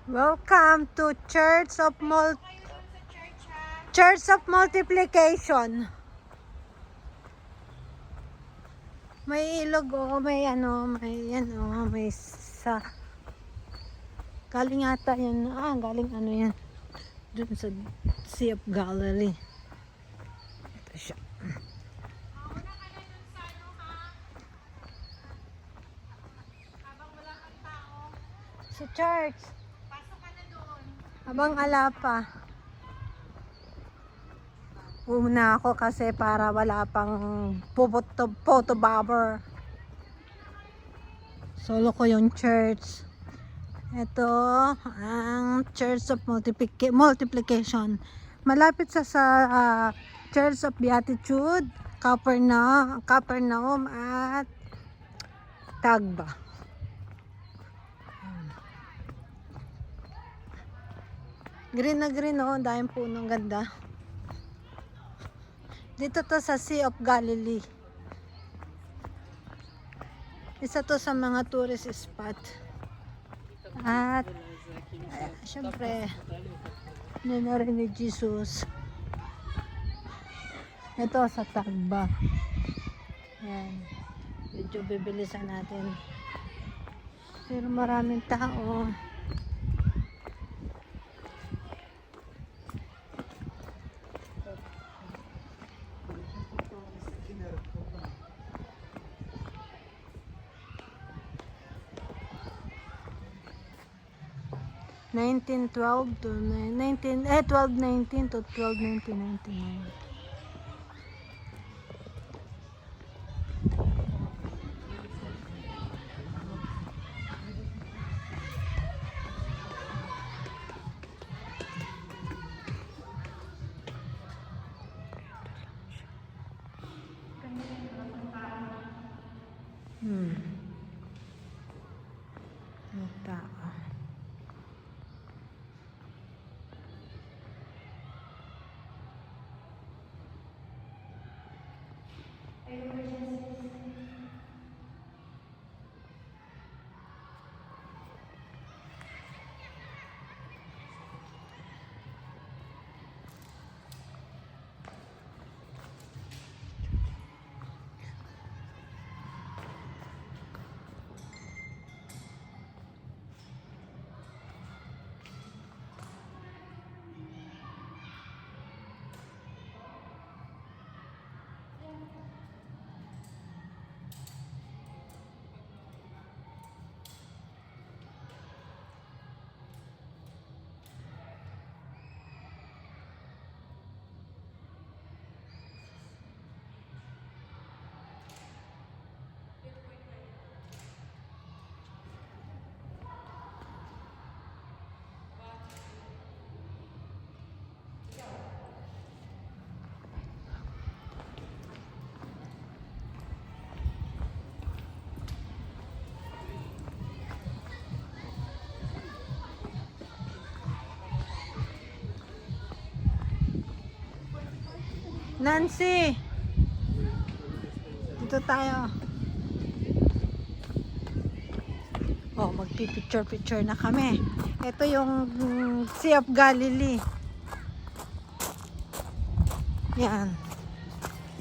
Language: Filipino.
Welcome to Church of Multiplication. May ilog may sa galing ata yan. Galing yan. Dun sa Sea of Galilee. Ito siya. Sa church. Pasok ka na doon. Habang ala pa. Una ako kasi para wala pang photo bomber. Solo ko yung church. Ito ang Church of Multiplication. Malapit sa Church of Beatitude, Capernaum at Tagba. Green na green, dahil punong ganda. Dito to sa Sea of Galilee. Isa to sa mga tourist spot. At syempre, na rin ni Jesus. Ito sa Tagba. Yan. Medyo bibilisan natin. Pero maraming tao. to 1219 to 1219. Tao. Nancy, dito tayo. Magpipicture na kami. Ito yung Sea of Galilee. Yan.